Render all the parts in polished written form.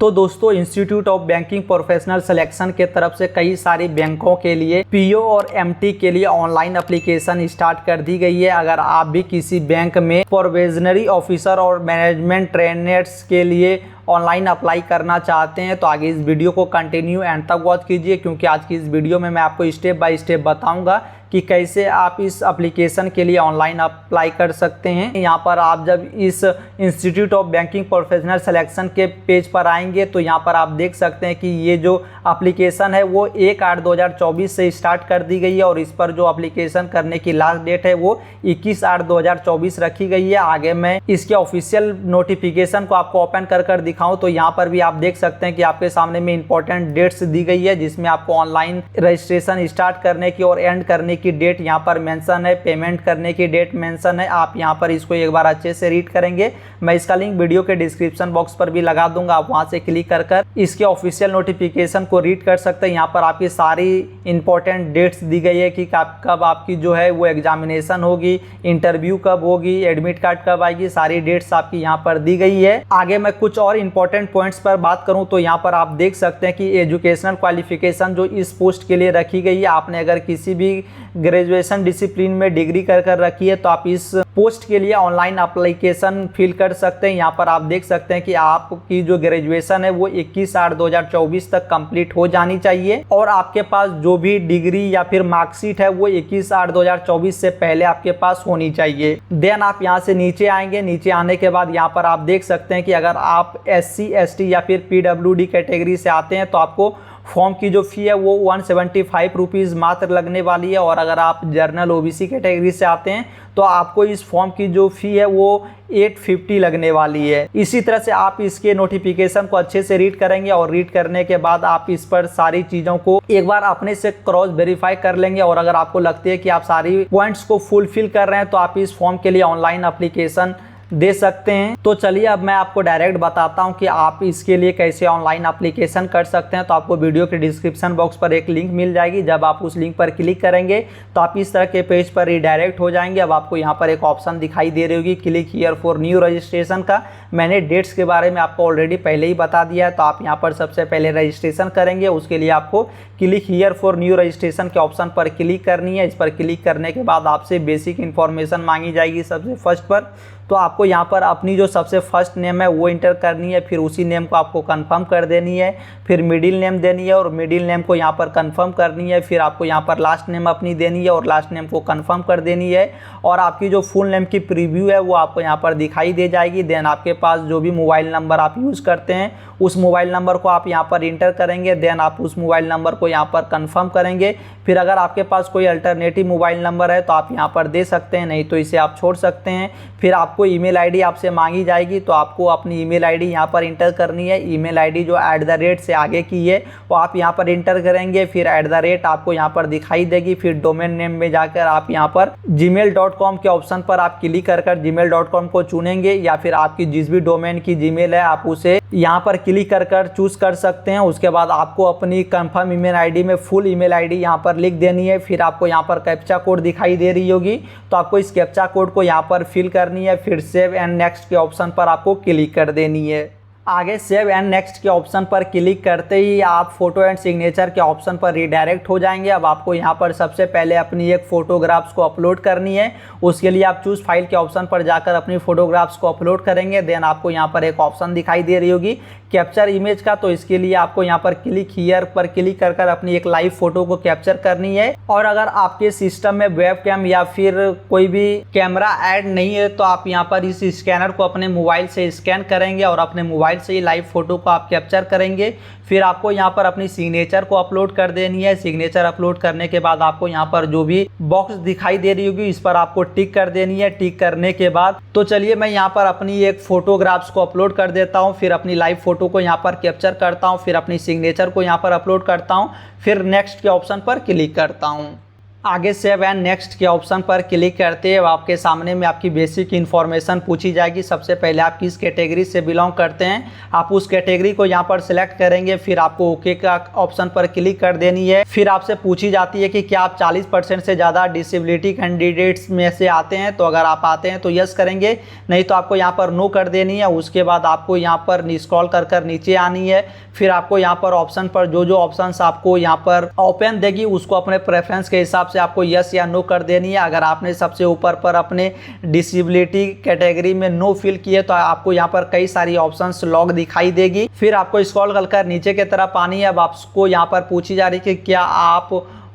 तो दोस्तों, institute of banking professional selection के तरफ से कई सारी बैंकों के लिए पीओ और एमटी के लिए ऑनलाइन एप्लीकेशन स्टार्ट कर दी गई है। अगर आप भी किसी बैंक में प्रोबेशनरी ऑफिसर और मैनेजमेंट ट्रेनर्स के लिए ऑनलाइन अप्लाई करना चाहते हैं तो आगे इस वीडियो को कंटिन्यू एंड तक वॉच कीजिए, क्योंकि आज की इस वीडियो में मैं आपको स्टेप बाय स्टेप बताऊंगा कि कैसे आप इस एप्लीकेशन के लिए ऑनलाइन अप्लाई कर सकते हैं। यहाँ पर आप जब इस institute of banking professional selection के पेज पर आएंगे तो यहाँ पर आप देख सकते हैं कि ये जो एप्लीकेशन है वो 1/8/2024 से स्टार्ट कर दी गई है और इस पर जो एप्लीकेशन करने की लास्ट डेट है वो 21/8/2024 रखी गई है। आगे मैं इसके ऑफिशियल नोटिफिकेशन को आपको ओपन कर दिखाऊं तो यहाँ पर भी आप देख सकते हैं कि आपके सामने में इंपॉर्टेंट डेट्स दी गई है, जिसमें आपको ऑनलाइन रजिस्ट्रेशन स्टार्ट करने की और एंड करने की डेट यहाँ पर मेंशन है, पेमेंट करने की डेट मेंशन है। आप यहाँ पर इसको एक बार अच्छे से रीड करेंगे। मैं इसका लिंक वीडियो के डिस्क्रिप्शन बॉक्स पर भी लगा दूंगा, आप वहां से क्लिक कर इसके ऑफिशियल नोटिफिकेशन को रीड कर सकते हैं। यहाँ पर आपकी सारी इंपॉर्टेंट डेट्स दी गई है कि कब आपकी जो है वो एग्जामिनेशन होगी, इंटरव्यू कब होगी, एडमिट कार्ड कब आएगी, सारी डेट्स आपकी यहाँ पर दी गई है। आगे मैं कुछ और इंपॉर्टेंट पॉइंट्स पर बात करूं तो यहाँ पर आप देख सकते हैं कि एजुकेशनल क्वालिफिकेशन जो इस पोस्ट के लिए रखी गई है, आपने अगर किसी भी ग्रेजुएशन डिसिप्लिन में डिग्री कर रखी है तो आप इस पोस्ट के लिए ऑनलाइन एप्लीकेशन फिल कर सकते हैं। यहाँ पर आप देख सकते हैं कि आपकी जो ग्रेजुएशन है वो 21/8/2024 तक कंप्लीट हो जानी चाहिए और आपके पास जो भी डिग्री या फिर मार्कशीट है वो 21/8/2024 से पहले आपके पास होनी चाहिए। देन आप यहाँ से नीचे आएंगे। नीचे आने के बाद यहाँ पर आप देख सकते हैं कि अगर आप SC ST या फिर PWD कैटेगरी से आते हैं तो आपको फॉर्म की जो फ़ी है वो 175 रुपीज़ मात्र लगने वाली है और अगर आप जर्नल OBC कैटेगरी से आते हैं तो आपको इस फॉर्म की जो फ़ी है वो 850 लगने वाली है। इसी तरह से आप इसके नोटिफिकेशन को अच्छे से रीड करेंगे और रीड करने के बाद आप इस पर सारी चीज़ों को एक बार अपने से क्रॉस वेरीफाई कर लेंगे और अगर आपको लगती है कि आप सारी पॉइंट्स को फुलफिल कर रहे हैं तो आप इस फॉर्म के लिए ऑनलाइन एप्लीकेशन दे सकते हैं। तो चलिए अब मैं आपको डायरेक्ट बताता हूं कि आप इसके लिए कैसे ऑनलाइन एप्लीकेशन कर सकते हैं। तो आपको वीडियो के डिस्क्रिप्शन बॉक्स पर एक लिंक मिल जाएगी। जब आप उस लिंक पर क्लिक करेंगे तो आप इस तरह के पेज पर रिडायरेक्ट हो जाएंगे। अब आपको यहां पर एक ऑप्शन दिखाई दे रही होगी click here for new registration का। मैंने डेट्स के बारे में आपको ऑलरेडी पहले ही बता दिया है। तो आप यहाँ पर सबसे पहले रजिस्ट्रेशन करेंगे, उसके लिए आपको click here for new registration के ऑप्शन पर क्लिक करनी है। इस पर क्लिक करने के बाद आपसे बेसिक इन्फॉर्मेशन मांगी जाएगी सबसे फर्स्ट पर। तो आपको यहाँ पर अपनी जो सबसे फर्स्ट नेम है वो इंटर करनी है, फिर उसी नेम को आपको कंफर्म कर देनी है, फिर मिडिल नेम देनी है और मिडिल नेम को यहाँ पर कंफर्म करनी है, फिर आपको यहाँ पर लास्ट नेम अपनी देनी है और लास्ट नेम को कंफर्म कर देनी है और आपकी जो फुल नेम की प्रीव्यू है वो आपको यहाँ पर दिखाई दे जाएगी। देन आपके पास जो भी मोबाइल नंबर आप यूज़ करते हैं उस मोबाइल नंबर को आप यहाँ पर इंटर करेंगे। देन आप उस मोबाइल नंबर को यहाँ पर कंफर्म करेंगे। फिर अगर आपके पास कोई अल्टरनेटिव मोबाइल नंबर है तो आप यहाँ पर दे सकते हैं, नहीं तो इसे आप छोड़ सकते हैं। फिर आपको ईमेल आईडी आपसे मांगी जाएगी तो आपको अपनी ईमेल आईडी यहाँ पर इंटर करनी है। ईमेल आईडी जो @ से आगे की है वो आप यहाँ पर इंटर करेंगे। फिर @ आपको यहाँ पर दिखाई देगी। फिर डोमेन नेम में जाकर आप यहाँ पर gmail.com के ऑप्शन पर आप क्लिक कर gmail.com को चुनेंगे या फिर आपकी जिस भी डोमेन की जीमेल है आप उसे यहाँ पर क्लिक कर चूज कर सकते हैं। उसके बाद आपको अपनी कंफर्म ईमेल आईडी में फुल ईमेल आईडी यहाँ पर लिख देनी है। फिर आपको यहाँ पर कैप्चा कोड दिखाई दे रही होगी तो आपको इस कैप्चा कोड को यहाँ पर फिल करनी है। फिर सेव एंड नेक्स्ट के ऑप्शन पर आपको क्लिक कर देनी है। आगे सेव एंड नेक्स्ट के ऑप्शन पर क्लिक करते ही आप फोटो एंड सिग्नेचर के ऑप्शन पर रिडायरेक्ट हो जाएंगे। अब आपको यहाँ पर सबसे पहले अपनी एक फोटोग्राफ्स को अपलोड करनी है। उसके लिए आप चूज फाइल के ऑप्शन पर जाकर अपनी फोटोग्राफ्स को अपलोड करेंगे। देन आपको यहाँ पर एक ऑप्शन दिखाई दे रही होगी कैप्चर इमेज का, तो इसके लिए आपको यहाँ पर क्लिक हियर पर क्लिक कर अपनी एक लाइव फोटो को कैप्चर करनी है। और अगर आपके सिस्टम में वेबकैम या फिर कोई भी कैमरा ऐड नहीं है तो आप यहाँ पर इस स्कैनर को अपने मोबाइल से स्कैन करेंगे और अपने मोबाइल से ही लाइव फोटो को आप कैप्चर करेंगे। फिर आपको यहाँ पर अपनी सिग्नेचर को अपलोड कर देनी है। सिग्नेचर अपलोड करने के बाद आपको यहाँ पर जो भी बॉक्स दिखाई दे रही होगी इस पर आपको टिक कर देनी है। टिक करने के बाद तो चलिए मैं यहाँ पर अपनी एक फोटोग्राफ्स को अपलोड कर देता हूँ। फिर अपनी लाइव फोटो को यहाँ पर कैप्चर करता हूँ। फिर अपनी सिग्नेचर को यहाँ पर अपलोड करता हूँ। फिर नेक्स्ट के ऑप्शन पर क्लिक करता हूँ। आगे सेव एंड नेक्स्ट के ऑप्शन पर क्लिक करते हैं आपके सामने में आपकी बेसिक इन्फॉर्मेशन पूछी जाएगी। सबसे पहले आप किस कैटेगरी से बिलोंग करते हैं, आप उस कैटेगरी को यहाँ पर सिलेक्ट करेंगे। फिर आपको ओके का ऑप्शन पर क्लिक कर देनी है। फिर आपसे पूछी जाती है कि क्या आप 40% से ज़्यादा डिसेबिलिटी कैंडिडेट्स में से आते हैं, तो अगर आप आते हैं तो यस करेंगे, नहीं तो आपको यहाँ पर नो कर देनी है। उसके बाद आपको यहाँ पर स्क्रॉल कर नीचे आनी है। फिर आपको यहाँ पर ऑप्शन पर जो ऑप्शंस आपको यहाँ पर ओपन देगी उसको अपने प्रेफरेंस के हिसाब से आपको यस या नो कर देनी है। अगर आपने सबसे ऊपर पर अपने डिसेबिलिटी कैटेगरी में नो फिल किए तो आपको यहाँ पर कई सारी ऑप्शंस लॉग दिखाई देगी। फिर आपको स्क्रॉल कर नीचे की तरफ आनी है। अब आपको यहाँ पर पूछी जा रही है कि क्या आप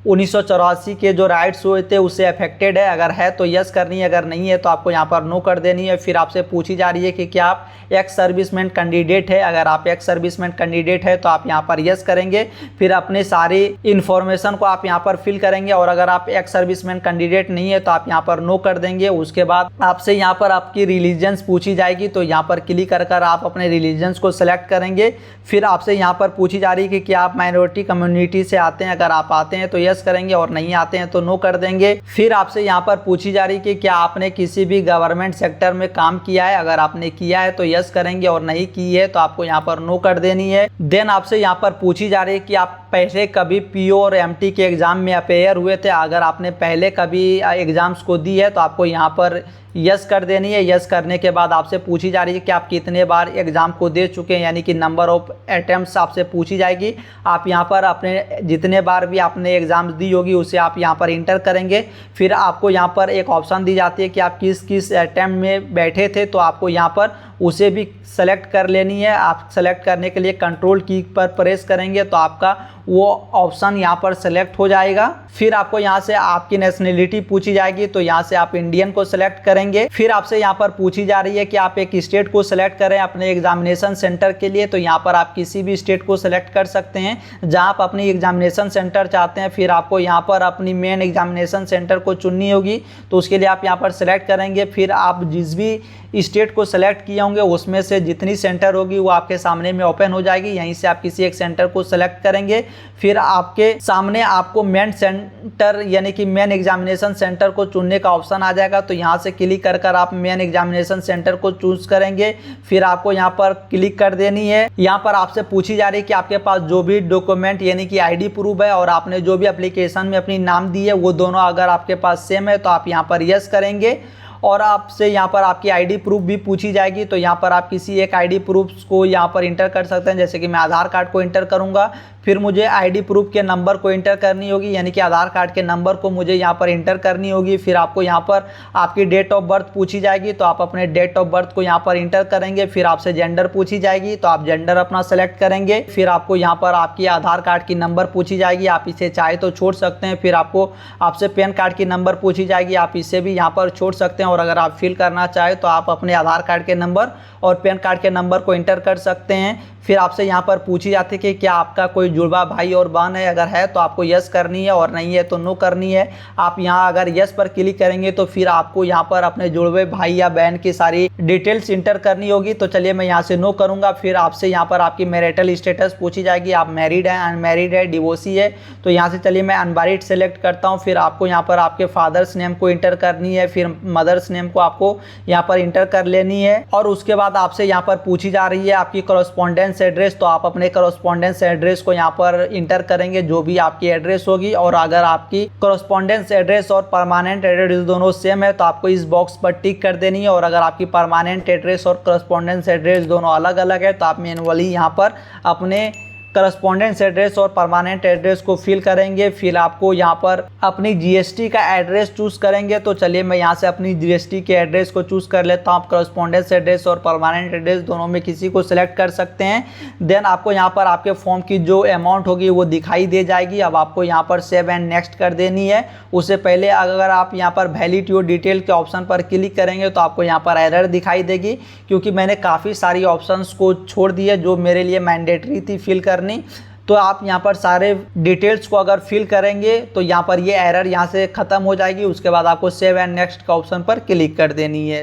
1984 के जो राइट्स हुए थे उससे अफेक्टेड है, अगर है तो यस करनी है, अगर नहीं है तो आपको यहाँ पर नो कर देनी है। फिर आपसे पूछी जा रही है कि क्या आप एक्स सर्विसमैन कैंडिडेट है, अगर आप एक्स सर्विसमैन कैंडिडेट है तो आप यहाँ पर यस करेंगे। फिर अपने सारी इन्फॉर्मेशन को आप यहाँ पर फिल करेंगे, और अगर आप एक्स सर्विसमैन कैंडिडेट नहीं है तो आप यहाँ पर नो कर देंगे। उसके बाद आपसे यहाँ पर आपकी रिलीजन्स पूछी जाएगी, तो यहाँ पर क्लिक कर आप अपने रिलीजन्स को सिलेक्ट करेंगे। फिर आपसे यहाँ पर पूछी जा रही है कि क्या आप माइनॉरिटी कम्युनिटी से आते हैं, अगर आप आते हैं तो यस करेंगे और नहीं आते हैं तो नो कर देंगे। फिर आपसे यहाँ पर पूछी जा रही है कि क्या आपने किसी भी गवर्नमेंट सेक्टर में काम किया है, अगर आपने किया है तो यस करेंगे और नहीं की है तो आपको यहाँ पर नो कर देनी है। देन आपसे यहाँ पर पूछी जा रही है कि आप पहले कभी पीओ और एमटी के एग्जाम में अपेयर हुए थे, अगर आपने पहले कभी एग्जाम्स को दी है तो आपको यहाँ पर यस कर देनी है। यस करने के बाद आपसे पूछी जा रही है कि आप कितने बार एग्ज़ाम को दे चुके हैं, यानी कि नंबर ऑफ अटेम्प्ट्स आपसे पूछी जाएगी। आप यहाँ पर अपने जितने बार भी आपने एग्ज़ाम दी होगी उसे आप यहाँ पर इंटर करेंगे। फिर आपको यहाँ पर एक ऑप्शन दी जाती है कि आप किस किस अटेम्प्ट में बैठे थे, तो आपको यहाँ पर उसे भी सेलेक्ट कर लेनी है। आप सेलेक्ट करने के लिए कंट्रोल की पर प्रेस करेंगे तो आपका वो ऑप्शन यहाँ पर सेलेक्ट हो जाएगा। फिर आपको यहाँ से आपकी नेशनलिटी पूछी जाएगी, तो यहाँ से आप इंडियन को सिलेक्ट करेंगे। फिर आपसे यहाँ पर पूछी जा रही है कि आप एक स्टेट को सिलेक्ट करें अपने एग्जामिनेशन सेंटर के लिए, तो यहाँ पर आप किसी भी स्टेट को सिलेक्ट कर सकते हैं जहाँ आप अपनी एग्जामिनेशन सेंटर चाहते हैं। फिर आपको यहाँ पर अपनी मेन एग्जामिनेशन सेंटर को चुननी होगी, तो उसके लिए आप यहाँ पर सिलेक्ट करेंगे। फिर आप जिस भी स्टेट को सिलेक्ट किए होंगे उसमें से जितनी सेंटर होगी वो आपके सामने में ओपन हो जाएगी। यहीं से आप किसी एक सेंटर को सिलेक्ट करेंगे। फिर आपके सामने आपको मेन सेंटर यानी कि मेन एग्जामिनेशन सेंटर को चुनने का ऑप्शन आ जाएगा, तो यहाँ से क्लिक कर आप मेन एग्जामिनेशन सेंटर को चूज करेंगे। फिर आपको यहाँ पर क्लिक कर देनी है। यहाँ पर आपसे पूछी जा रही है कि आपके पास जो भी डॉक्यूमेंट यानी कि आईडी प्रूफ है और आपने जो भी एप्लीकेशन में अपनी नाम दी है वो दोनों अगर आपके पास सेम है तो आप यहाँ पर यस करेंगे। और आपसे यहाँ पर आपकी आईडी प्रूफ भी पूछी जाएगी, तो यहाँ पर आप किसी एक आईडी प्रूफ को यहाँ पर इंटर कर सकते हैं। जैसे कि मैं आधार कार्ड को इंटर करूँगा, फिर मुझे आईडी प्रूफ के नंबर को इंटर करनी होगी, यानी कि आधार कार्ड के नंबर को मुझे यहाँ पर इंटर करनी होगी। फिर आपको यहाँ पर आपकी डेट ऑफ बर्थ पूछी जाएगी, तो आप अपने डेट ऑफ बर्थ को यहाँ पर इंटर करेंगे। फिर आपसे जेंडर पूछी जाएगी, तो आप जेंडर अपना सेलेक्ट करेंगे। फिर आपको यहाँ पर आपकी आधार कार्ड की नंबर पूछी जाएगी, आप इसे चाहे तो छोड़ सकते हैं। फिर आपसे पैन कार्ड की नंबर पूछी जाएगी, आप इसे भी यहाँ पर छोड़ सकते हैं। और अगर आप फिल करना चाहें तो आप अपने आधार कार्ड के नंबर और पैन कार्ड के नंबर को इंटर कर सकते हैं। फिर आपसे यहाँ पर पूछी जाती है कि क्या आपका कोई जुड़वा भाई और बहन है, अगर है तो आपको यस करनी है और नहीं है तो नो करनी है। आप यहाँ अगर यस पर क्लिक करेंगे तो फिर आपको यहाँ पर अपने जुड़वे भाई या बहन की सारी डिटेल्स इंटर करनी होगी। तो चलिए मैं यहाँ से नो करूँगा। फिर आपसे यहाँ पर आपकी मैरिटल स्टेटस पूछी जाएगी, आप मैरिड है, अनमैरिड है, डिवोर्सी है। तो यहाँ से चलिए मैं अनमैरिड सेलेक्ट करता हूँ। फिर आपको यहाँ पर आपके फादर्स नेम को इंटर करनी है, फिर मदर्स नेम को आपको यहाँ पर इंटर कर लेनी है। और उसके बाद आपसे यहाँ पर पूछी जा रही है आपकी कॉरेस्पॉन्डेंस एड्रेस, तो आप अपने कॉरेस्पॉन्डेंस एड्रेस को यहाँ पर इंटर करेंगे जो भी आपकी एड्रेस होगी। और अगर आपकी कॉरेस्पॉन्डेंस एड्रेस और परमानेंट एड्रेस दोनों सेम है तो आपको इस बॉक्स पर टिक कर देनी है। और अगर आपकी परमानेंट एड्रेस और कॉरेस्पॉन्डेंस एड्रेस दोनों अलग अलग है तो आप मैनुअली यहाँ पर अपने करस्पॉन्डेंस एड्रेस और परमानेंट एड्रेस को फिल करेंगे। फिर आपको यहाँ पर अपनी जीएसटी का एड्रेस चूज़ करेंगे। तो चलिए मैं यहाँ से अपनी जीएसटी के एड्रेस को चूज़ कर लेता हूँ। आप करस्पॉन्डेंस एड्रेस और परमानेंट एड्रेस दोनों में किसी को सिलेक्ट कर सकते हैं। देन आपको यहाँ पर आपके फॉर्म की जो अमाउंट होगी वो दिखाई दे जाएगी। अब आपको यहाँ पर सेव एंड नेक्स्ट कर देनी है। उससे पहले अगर आप यहाँ पर वैलिड योर डिटेल के ऑप्शन पर क्लिक करेंगे तो आपको यहाँ पर एरर दिखाई देगी, क्योंकि मैंने काफ़ी सारी ऑप्शंस को छोड़ दिए जो मेरे लिए मैंडेटरी थी फिल करनी। तो आप यहाँ पर सारे डिटेल्स को अगर फिल करेंगे तो यहाँ पर ये एरर यहाँ से ख़त्म हो जाएगी। उसके बाद आपको सेव एंड नेक्स्ट का ऑप्शन पर क्लिक कर देनी है।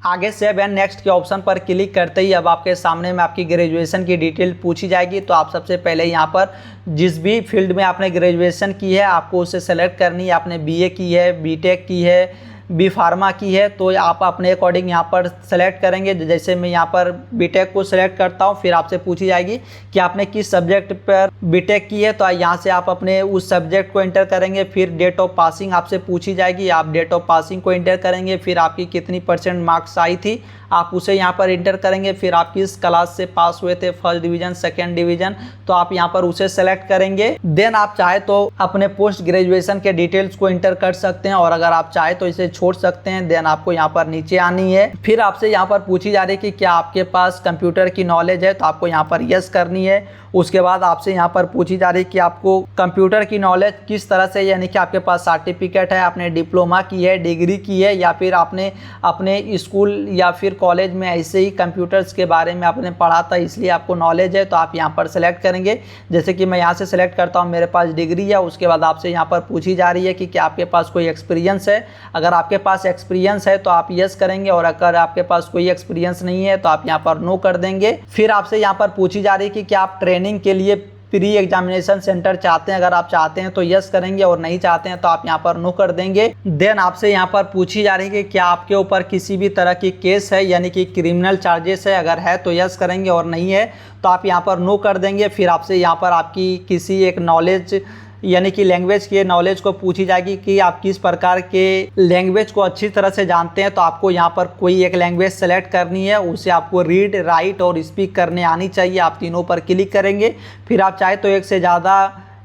आगे सेव एंड नेक्स्ट के ऑप्शन पर क्लिक करते ही अब आपके सामने में आपकी ग्रेजुएशन की डिटेल पूछी जाएगी। तो आप सबसे पहले यहाँ पर जिस भी फील्ड में आपने ग्रेजुएशन की है आपको उसे सेलेक्ट करनी है। आपने बीए की है, बीटेक की है, बी फार्मा की है, तो आप अपने अकॉर्डिंग यहाँ पर सेलेक्ट करेंगे। जैसे मैं यहाँ पर बीटेक को सेलेक्ट करता हूँ, फिर आपसे पूछी जाएगी कि आपने किस सब्जेक्ट पर बीटेक की है, तो यहाँ से आप अपने उस सब्जेक्ट को एंटर करेंगे। फिर डेट ऑफ पासिंग आपसे पूछी जाएगी, आप डेट ऑफ पासिंग को एंटर करेंगे। फिर आपकी कितनी % मार्क्स आई थी आप उसे यहाँ पर एंटर करेंगे। फिर आप किस क्लास से पास हुए थे, फर्स्ट डिवीजन, सेकेंड डिवीजन, तो आप यहाँ पर उसे सेलेक्ट करेंगे। देन आप चाहे तो अपने पोस्ट ग्रेजुएशन के डिटेल्स को एंटर कर सकते हैं, और अगर आप चाहे तो इसे छोड़ सकते हैं। देन आपको यहाँ पर नीचे आनी है। फिर आपसे यहाँ पर पूछी जा रही है कि क्या आपके पास कंप्यूटर की नॉलेज है, तो आपको यहाँ पर यस करनी है। उसके बाद आपसे यहाँ पर पूछी जा रही है कि आपको कंप्यूटर की नॉलेज किस तरह से, यानी कि आपके पास सर्टिफिकेट है, आपने डिप्लोमा की है, डिग्री की है, या फिर आपने अपने स्कूल या फिर कॉलेज में ऐसे ही कंप्यूटर्स के बारे में आपने पढ़ा था इसलिए आपको नॉलेज है, तो आप यहाँ पर सेलेक्ट करेंगे। जैसे कि मैं यहाँ से सेलेक्ट करता हूँ, मेरे पास डिग्री है। उसके बाद आपसे यहाँ पर पूछी जा रही है कि क्या आपके पास कोई एक्सपीरियंस है। अगर आपके पास एक्सपीरियंस है तो आप यस करेंगे, और अगर आपके पास कोई एक्सपीरियंस नहीं है तो आप यहाँ पर नो कर देंगे। फिर आपसे यहाँ पर पूछी जा रही है कि क्या आप ट्रेनिंग के लिए प्री एग्जामिनेशन सेंटर चाहते हैं। अगर आप चाहते हैं तो यस करेंगे, और नहीं चाहते हैं तो आप यहाँ पर नो कर देंगे। देन आपसे यहाँ पर पूछी जा रही है कि क्या आपके ऊपर किसी भी तरह की केस है, यानी कि क्रिमिनल चार्जेस है। अगर है तो यस करेंगे, और नहीं है तो आप यहाँ पर नो कर देंगे। फिर आपसे यहाँ पर आपकी किसी एक नॉलेज यानी कि लैंग्वेज के नॉलेज को पूछी जाएगी कि आप किस प्रकार के लैंग्वेज को अच्छी तरह से जानते हैं। तो आपको यहाँ पर कोई एक लैंग्वेज सेलेक्ट करनी है, उसे आपको रीड, राइट और स्पीक करने आनी चाहिए। आप तीनों पर क्लिक करेंगे। फिर आप चाहे तो एक से ज़्यादा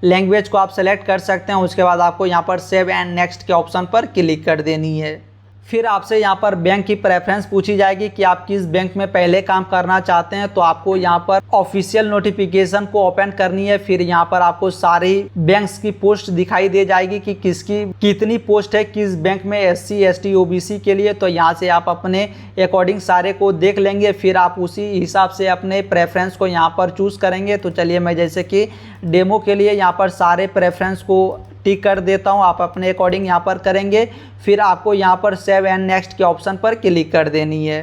लैंग्वेज को आप सेलेक्ट कर सकते हैं। उसके बाद आपको यहाँ पर सेव एंड नेक्स्ट के ऑप्शन पर क्लिक कर देनी है। फिर आपसे यहाँ पर बैंक की प्रेफरेंस पूछी जाएगी कि आप किस बैंक में पहले काम करना चाहते हैं। तो आपको यहाँ पर ऑफिशियल नोटिफिकेशन को ओपन करनी है। फिर यहाँ पर आपको सारी बैंक्स की पोस्ट दिखाई दे जाएगी कि किसकी कितनी पोस्ट है किस बैंक में, SC, ST, OBC के लिए। तो यहाँ से आप अपने अकॉर्डिंग सारे को देख लेंगे। फिर आप उसी हिसाब से अपने प्रेफरेंस को यहाँ पर चूज़ करेंगे। तो चलिए मैं जैसे कि डेमो के लिए यहाँ पर सारे प्रेफरेंस को टिक कर देता हूँ, आप अपने अकॉर्डिंग यहाँ पर करेंगे। फिर आपको यहाँ पर सेव एंड नेक्स्ट के ऑप्शन पर क्लिक कर देनी है।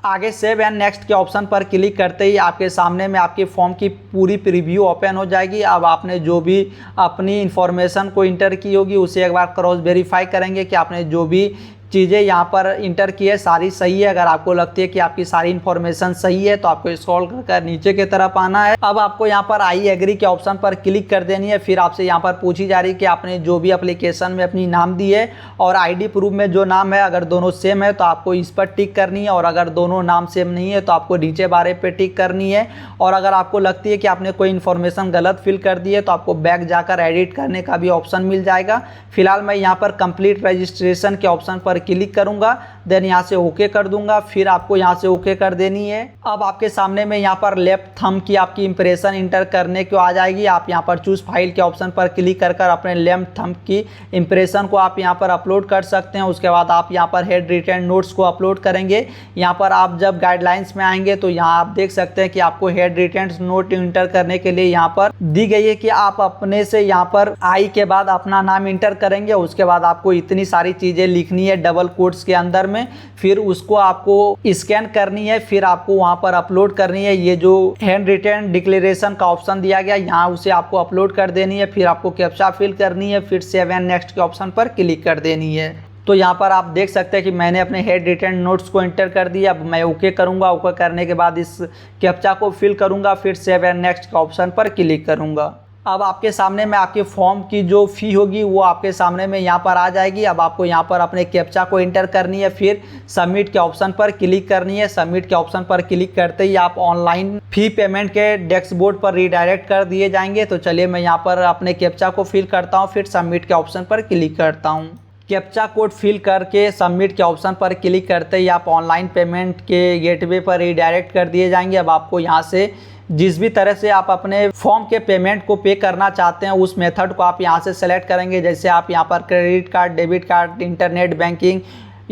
आगे सेव एंड नेक्स्ट के ऑप्शन पर क्लिक करते ही आपके सामने में आपके फॉर्म की पूरी प्रीव्यू ओपन हो जाएगी। अब आपने जो भी अपनी इंफॉर्मेशन को इंटर की होगी उसे एक बार क्रॉस वेरीफाई करेंगे कि आपने जो भी चीज़ें यहाँ पर इंटर की है सारी सही है। अगर आपको लगती है कि आपकी सारी इन्फॉर्मेशन सही है तो आपको स्क्रॉल कर नीचे की तरफ आना है। अब आपको यहाँ पर आई एग्री के ऑप्शन पर क्लिक कर देनी है। फिर आपसे यहाँ पर पूछी जा रही है कि आपने जो भी एप्लीकेशन में अपनी नाम दी है और ID प्रूफ में जो नाम है, अगर दोनों सेम है तो आपको इस पर टिक करनी है, और अगर दोनों नाम सेम नहीं है तो आपको नीचे बारे पे टिक करनी है। और अगर आपको लगती है कि आपने कोई इन्फॉर्मेशन गलत फिल कर दी है तो आपको बैक जाकर एडिट करने का भी ऑप्शन मिल जाएगा। फिलहाल मैं यहाँ पर कंप्लीट रजिस्ट्रेशन के ऑप्शन पर क्लिक करूंगा, देन यहाँ से ओके कर दूंगा। फिर आपको यहाँ से ओके कर देनी है। अब आपके सामने में यहाँ पर लेफ्ट थंब की आपकी इंप्रेशन इंटर करने को आ जाएगी। आप यहाँ पर चूज फाइल के ऑप्शन पर क्लिक कर अपने लेफ्ट थंब की इंप्रेशन को आप यहाँ पर अपलोड कर सकते हैं। उसके बाद आप यहाँ पर हेड रिटन नोट्स को अपलोड करेंगे। यहाँ पर आप जब गाइडलाइंस में आएंगे तो यहाँ आप देख सकते हैं कि आपको हेड रिटन नोट इंटर करने के लिए यहाँ पर दी गई है कि आप अपने से यहाँ पर आई के बाद अपना नाम इंटर करेंगे। उसके बाद आपको इतनी सारी चीजें लिखनी है डबल कोट्स के अंदर में, फिर उसको आपको स्कैन करनी है, फिर आपको वहां पर अपलोड करनी है। ये जो हैंड रिटन डिक्लेरेशन का ऑप्शन दिया गया यहाँ उसे आपको अपलोड कर देनी है। फिर आपको कैप्चा फिल करनी है, फिर सेव एंड नेक्स्ट के ऑप्शन पर क्लिक कर देनी है। तो यहाँ पर आप देख सकते हैं कि मैंने अपने हेड रिटन नोट्स को एंटर कर दिया। अब मैं ओके करूँगा। ओके करने के बाद इस कैप्चा को फिल करूँगा, फिर सेव एंड नेक्स्ट के ऑप्शन पर क्लिक करूँगा। अब आपके सामने में आपके फॉर्म की जो फ़ी होगी वो आपके सामने में यहाँ पर आ जाएगी। अब आपको यहाँ पर अपने कैप्चा को एंटर करनी है, फिर सबमिट के ऑप्शन पर क्लिक करनी है। सबमिट के ऑप्शन पर क्लिक करते ही आप ऑनलाइन फ़ी पेमेंट के डैशबोर्ड पर रीडायरेक्ट कर दिए जाएंगे। तो चलिए मैं यहाँ पर अपने कैप्चा को फिल करता हूँ, फिर सबमिट के ऑप्शन पर क्लिक करता हूँ। कैप्चा कोड फिल करके सबमिट के ऑप्शन पर क्लिक करते ही आप ऑनलाइन पेमेंट के गेटवे पर रीडायरेक्ट कर दिए जाएंगे। अब आपको यहाँ से जिस भी तरह से आप अपने फॉर्म के पेमेंट को पे करना चाहते हैं उस मेथड को आप यहाँ से सेलेक्ट करेंगे। जैसे आप यहाँ पर credit card, debit card, internet banking,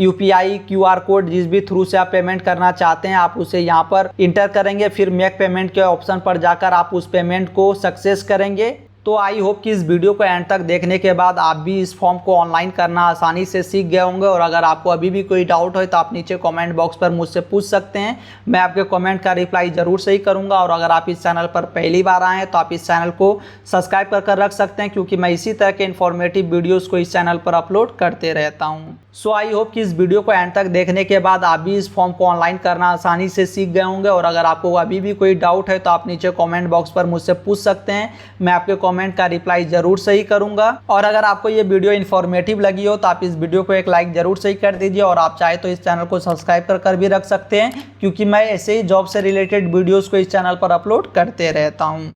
UPI, QR code, जिस भी थ्रू से आप पेमेंट करना चाहते हैं आप उसे यहाँ पर इंटर करेंगे। फिर मेक पेमेंट के ऑप्शन पर जाकर आप उस पेमेंट को सक्सेस करेंगे। तो आई होप कि इस वीडियो को एंड तक देखने के बाद आप भी इस फॉर्म को ऑनलाइन करना आसानी से सीख गए होंगे। और अगर आपको अभी भी कोई डाउट हो तो आप नीचे कमेंट बॉक्स पर मुझसे पूछ सकते हैं, मैं आपके कमेंट का रिप्लाई जरूर से ही करूंगा। और अगर आप इस चैनल पर पहली बार आए हैं तो आप इस चैनल को सब्सक्राइब कर रख सकते हैं, क्योंकि मैं इसी तरह के इन्फॉर्मेटिव वीडियोज़ को इस चैनल पर अपलोड करते रहता हूँ। सो आई होप कि इस वीडियो को एंड तक देखने के बाद आप भी इस फॉर्म को ऑनलाइन करना आसानी से सीख गए होंगे। और अगर आपको अभी भी कोई डाउट है तो आप नीचे कमेंट बॉक्स पर मुझसे पूछ सकते हैं, मैं आपके कमेंट का रिप्लाई जरूर से ही करूंगा। और अगर आपको ये वीडियो इन्फॉर्मेटिव लगी हो तो आप इस वीडियो को एक लाइक जरूर से ही कर दीजिए। और आप चाहे तो इस चैनल को सब्सक्राइब कर भी रख सकते हैं, क्योंकि मैं ऐसे ही जॉब से रिलेटेड वीडियोज़ को इस चैनल पर अपलोड करते रहता हूँ।